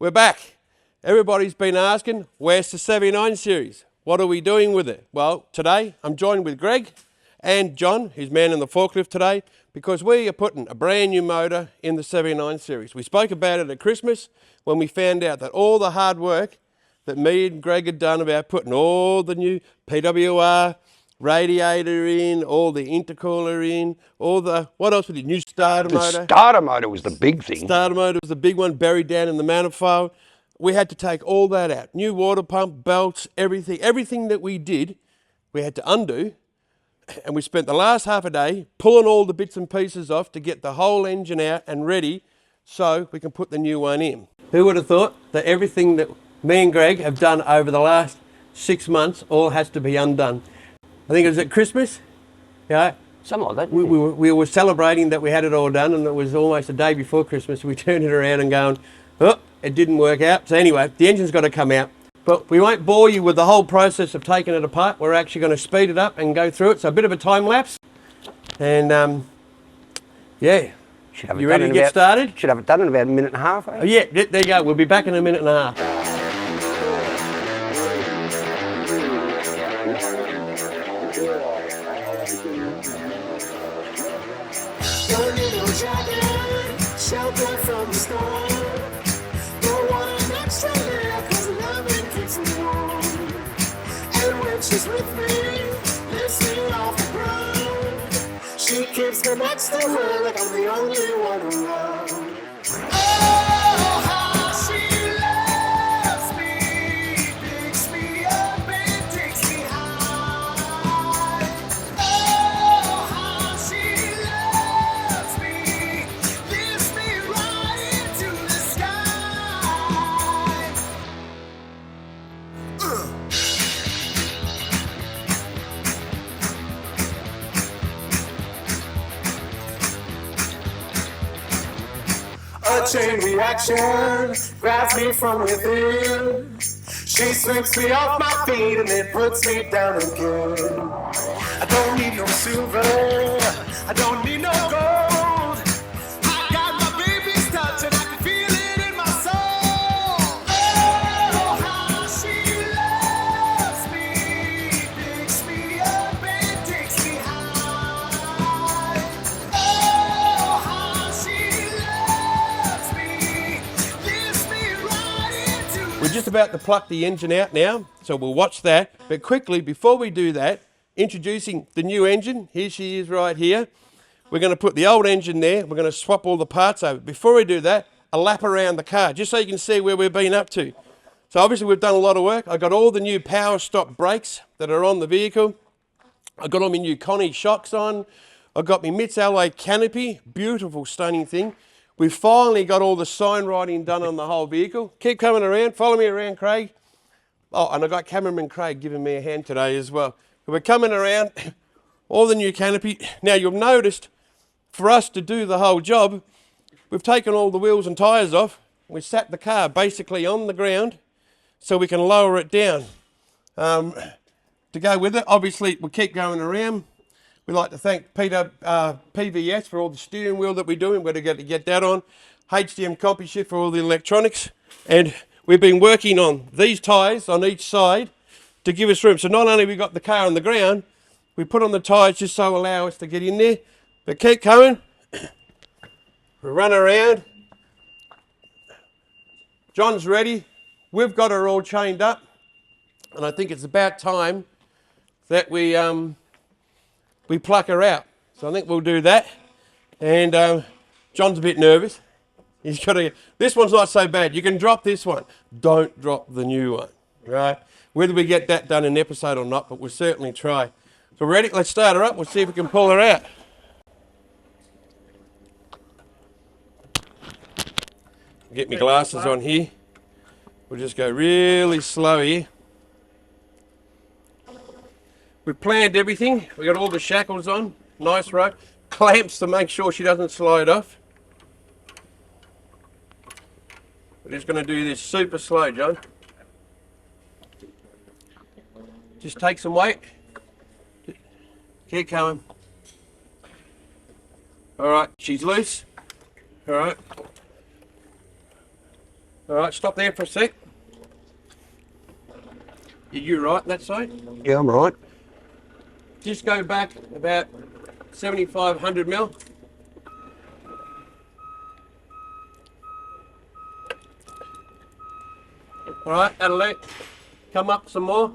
We're back. Everybody's been asking, where's the 79 series? What are we doing with it? Well, today I'm joined with Greg and John, who's manning the forklift today, because we are putting a brand new motor in the 79 series. We spoke about it at Christmas when we found out that all the hard work that me and Greg had done about putting all the new PWR radiator in, all the intercooler in, all the, what else with the new starter motor? The starter motor was the big thing. Starter motor was the big one, buried down in the manifold. We had to take all that out. New water pump, belts, everything that we did, we had to undo. And we spent the last half a day pulling all the bits and pieces off to get the whole engine out and ready so we can put the new one in. Who would have thought that everything that me and Greg have done over the last 6 months all has to be undone? I think it was at Christmas, yeah. Something like that. We were celebrating that we had it all done, and it was almost a day before Christmas. We turned it around and going, oh, it didn't work out. So anyway, the engine's got to come out. But we won't bore you with the whole process of taking it apart. We're actually going to speed it up and go through it. So a bit of a time lapse. And yeah, you ready to get started? Should have it done in about a minute and a half. Eh? Oh, yeah, there you go. We'll be back in a minute and a half. Shelter from the storm. Don't want an extra layer, 'cause loving keeps me warm. And when she's with me, lifting off the ground, she keeps me next to her like I'm the only one around. Oh, how she loves me, picks me up and takes me high. Oh, how she loves me, lifts me right into the sky. A chain reaction grabs me from within. She sweeps me off my feet and then puts me down again. I don't need no silver, I don't need no gold. I got my baby's touch and I can feel it in my soul. Oh, how she loves me, picks me up and takes me high. Oh, how she loves me, lifts me right into. We're just about to pluck the engine out now, so we'll watch that. But quickly, before we do that, introducing the new engine. Here she is right here. We're going to put the old engine there. We're going to swap all the parts over. Before we do that, a lap around the car, just so you can see where we've been up to. So obviously we've done a lot of work. I got all the new power stop brakes that are on the vehicle. I got all my new Connie shocks on. I got my Mitts alloy canopy, beautiful, stunning thing. We finally got all the sign writing done on the whole vehicle. Keep coming around, follow me around, Craig. Oh, and I got cameraman Craig giving me a hand today as well. We're coming around, all the new canopy. Now you've noticed, for us to do the whole job, we've taken all the wheels and tyres off. We sat the car basically on the ground so we can lower it down. To go with it, obviously we'll keep going around. We'd like to thank PVS for all the steering wheel that we're doing. We're going to get that on. HDM CompuShift for all the electronics. And we've been working on these tyres on each side to give us room. So not only we got the car on the ground, we put on the tyres just so allow us to get in there. But keep coming. We run around. John's ready. We've got her all chained up. And I think it's about time that we pluck her out. So I think we'll do that. And John's a bit nervous. He's got to. This one's not so bad. You can drop this one. Don't drop the new one, right? Whether we get that done in an episode or not, but we'll certainly try. So ready? Let's start her up. We'll see if we can pull her out. Get my glasses on here. We'll just go really slow here. We've planned everything. We've got all the shackles on. Nice rope. Clamps to make sure she doesn't slide off. We're just going to do this super slow, John. Just take some weight. Keep coming. All right, she's loose. All right. All right, stop there for a sec. You right on that side? Yeah, I'm right. Just go back about 7,500 mil. All right, that'll let. Come up some more.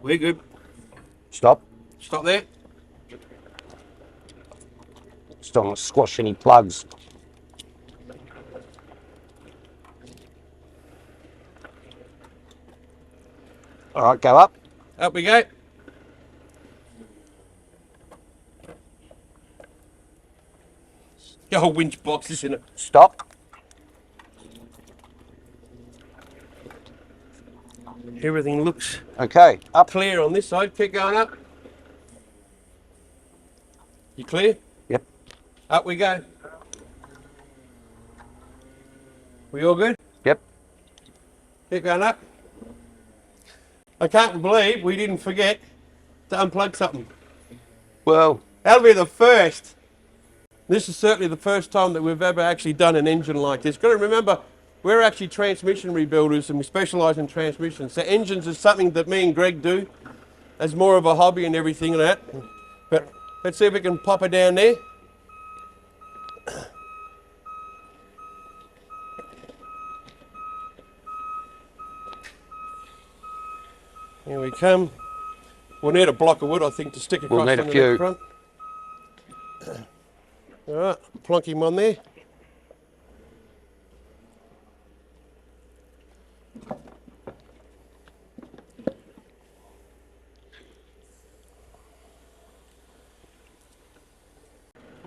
We're good. Stop. Stop there. Just don't want to squash any plugs. All right, go up. Up we go. The whole winch box is in it. Stop. Everything looks Okay, up. clear on this side. Keep going up. You clear? Yep. Up we go. We all good? Yep. Keep going up. I can't believe we didn't forget to unplug something. Well, That'll be the first. This is certainly the first time that we've ever actually done an engine like this. Got to remember, we're actually transmission rebuilders and we specialise in transmissions. So engines is something that me and Greg do as more of a hobby and everything and that. But let's see if we can pop her down there. Here we come. We'll need a block of wood, I think, to stick across We'll need a on the few. front. All right, plonk him on there.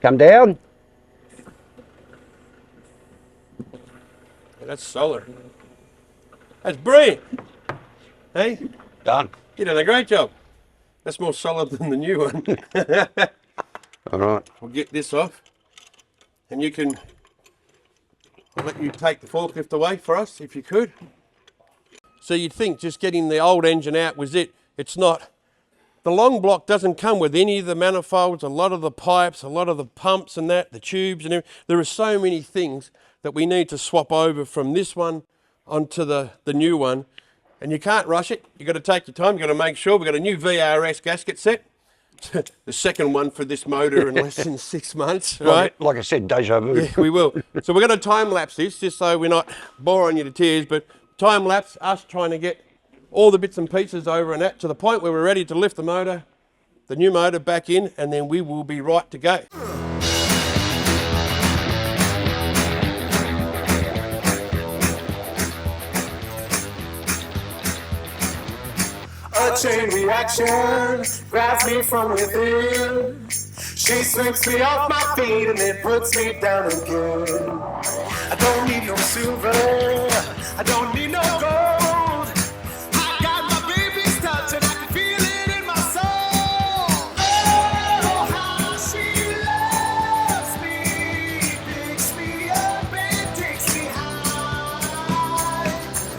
come down. That's solid. That's brilliant. Hey, Done. you done a great job. That's more solid than the new one. All right. We'll get this off, and you can. I'll let you take the forklift away for us, if you could. So you'd think just getting the old engine out was it. It's not. The long block doesn't come with any of the manifolds, a lot of the pipes, a lot of the pumps and that, the tubes and everything. There are so many things that we need to swap over from this one onto the new one. And you can't rush it. You've got to take your time. You've got to make sure. We've got a new VRS gasket set. The second one for this motor in less than 6 months, right? Like I said, deja vu. Yeah, we will. So we're going to time lapse this just so we're not boring you to tears, but time lapse us trying to get all the bits and pieces over and that to the point where we're ready to lift the motor, the new motor back in, and then we will be right to go. A chain reaction grabs me from within. She sweeps me off my feet and then puts me down again. I don't need no silver, I don't need no gold. I got my baby's touch and I can feel it in my soul. Oh, how she loves me, picks me up and takes me high.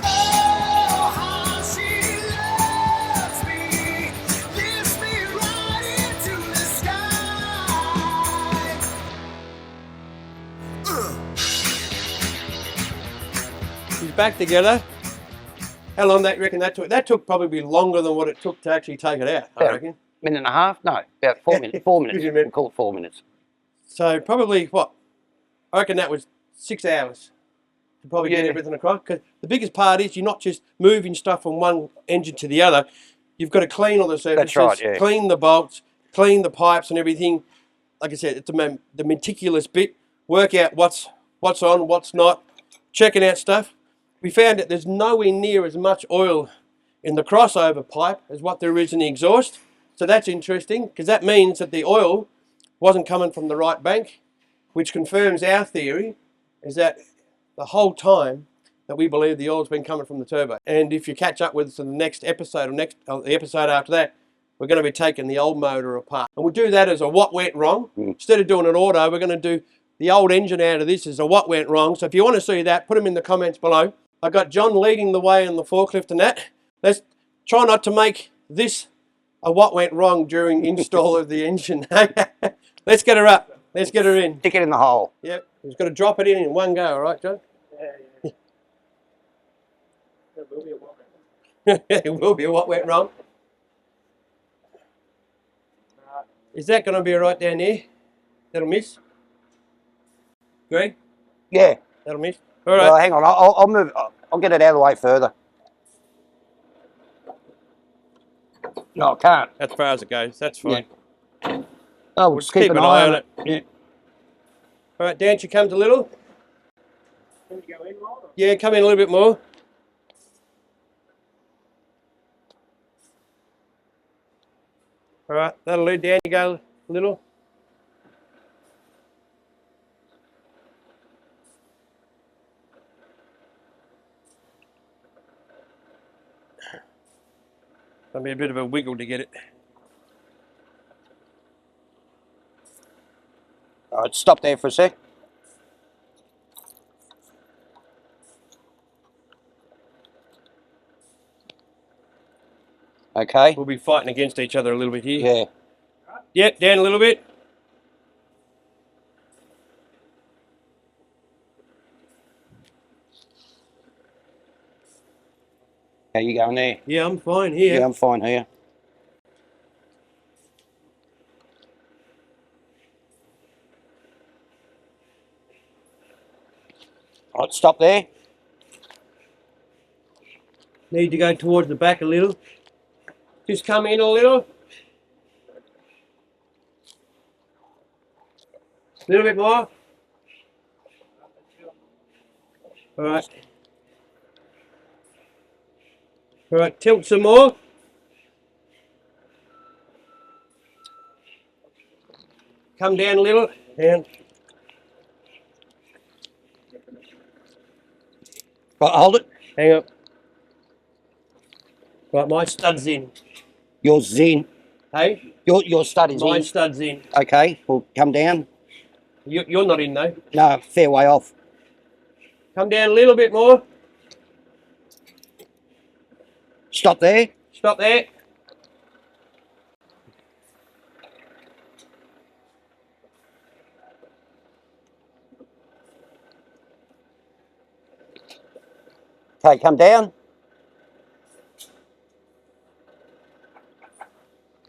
Oh, how she loves me, lifts me right into the sky. She's back together. How long do you reckon that took? That took probably longer than what it took to actually take it out, I About reckon. minute and a half? No, about 4 minutes. 4 minutes. Excuse me a minute. We'll call it 4 minutes. So probably what? I reckon that was 6 hours to probably get Yeah. everything across. Because the biggest part is you're not just moving stuff from one engine to the other. You've got to clean all the surfaces, right, yeah. clean the bolts, clean the pipes and everything. Like I said, it's the meticulous bit. Work out what's on, what's not. Checking out stuff. We found that there's nowhere near as much oil in the crossover pipe as what there is in the exhaust. So that's interesting because that means that the oil wasn't coming from the right bank, which confirms our theory is that the whole time that we believe the oil's been coming from the turbo. And if you catch up with us in the next episode or the episode after that, we're going to be taking the old motor apart. And we'll do that as a what went wrong. Instead of doing an auto, we're going to do the old engine out of this as a what went wrong. So if you want to see that, put them in the comments below. I got John leading the way on the forklift and that. Let's try not to make this a what went wrong during install of the engine. Let's get her up. Let's get her in. Stick it in the hole. Yep. We've got to drop it in one go, all right, John? Yeah. There will be a what? It will be what went wrong. Is that going to be right down there? That'll miss. Greg? Yeah. That'll miss. All right. Well, hang on. I'll move. I'll get it out of the way further. No, I can't. As far as it goes, that's fine. Yeah. Oh, we'll Just keep an eye on it. Yeah. All right, Dan, you comes a little. Can you go in more? Yeah, come in a little bit more. All right, that'll do. Dan, you go a little. That'll be a bit of a wiggle to get it. All right, stop there for a sec. Okay. We'll be fighting against each other a little bit here. Yeah. Yep, down a little bit. How you going there? Yeah, I'm fine here. Yeah, I'm fine here. All right, stop there. Need to go towards the back a little. Just come in a little. A little bit more. All right. All right, tilt some more. Come down a little. Down. Right, hold it. Hang up. Right, my stud's in. Yours is in. Hey? Your stud is My in. stud's in. Okay, we'll come down. You're not in though. No, fair way off. Come down a little bit more. Stop there. Stop there. Okay, come down.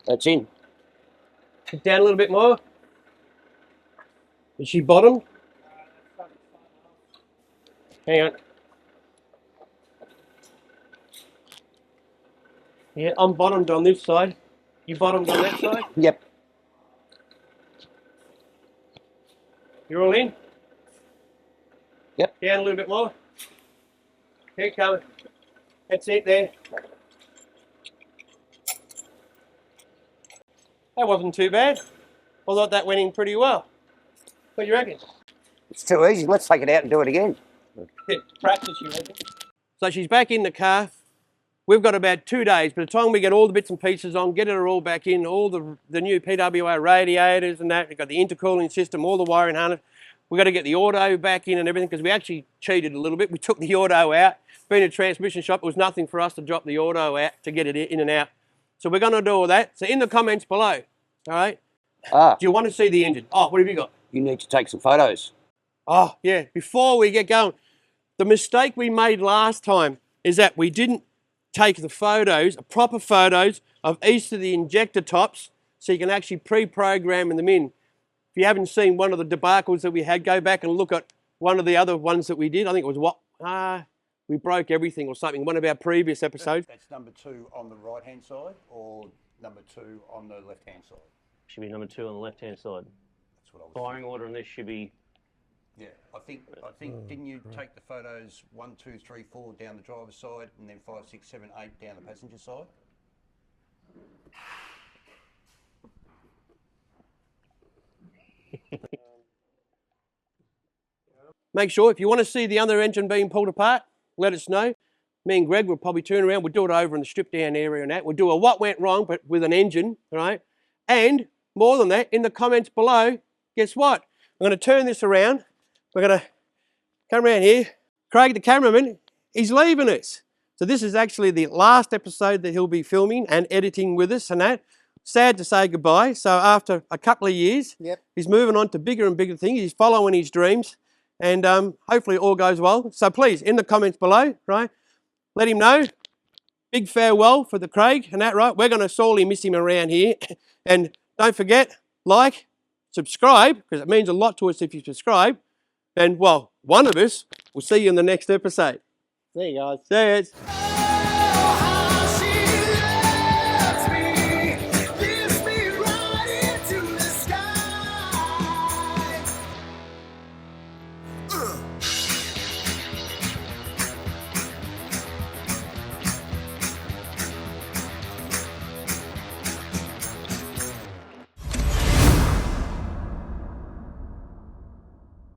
That's in. Down a little bit more. Is she bottom? Hang on. Yeah, I'm bottomed on this side. You bottomed on that side? Yep. You're all in? Yep. Down a little bit more. Keep coming. That's it there. That wasn't too bad. I thought that went in pretty well. What do you reckon? It's too easy. Let's take it out and do it again. Practice, you reckon? So she's back in the car. We've got about 2 days. By the time we get all the bits and pieces on, get her all back in, all the new PWA radiators and that, we've got the intercooling system, all the wiring harness. We've got to get the auto back in and everything because we actually cheated a little bit. We took the auto out. Being a transmission shop, it was nothing for us to drop the auto out to get it in and out. So we're going to do all that. So in the comments below, all right, Ah, do you want to see the engine? Oh, what have you got? you need to take some photos. Oh, yeah, before we get going, the mistake we made last time is that we didn't take the photos, proper photos of each of the injector tops so you can actually pre-program them in. If you haven't seen one of the debacles that we had, go back and look at one of the other ones that we did. I think it was we broke everything or something, one of our previous episodes. That's number 2 on the right-hand side or number 2 on the left-hand side? Should be number 2 on the left-hand side. That's what I was Firing order on this should be. Yeah, I think didn't you take the photos 1, 2, 3, 4 down the driver's side and then 5, 6, 7, 8 down the passenger side? Make sure if you want to see the other engine being pulled apart, let us know. Me and Greg will probably turn around. We'll do it over in the strip down area and that. We'll do a what went wrong, but with an engine, right? And more than that, in the comments below, guess what? I'm going to turn this around. We're going to come around here. Craig, the cameraman, he's leaving us. So this is actually the last episode that he'll be filming and editing with us and that. sad to say goodbye. So after a couple of years, Yep. he's moving on to bigger and bigger things. He's following his dreams, and hopefully all goes well. So please, in the comments below, right, let him know. Big farewell for the Craig and that, right? We're going to sorely miss him around here. And don't forget, like, subscribe, because it means a lot to us if you subscribe. And, well, one of us will see you in the next episode. There you guys. See you.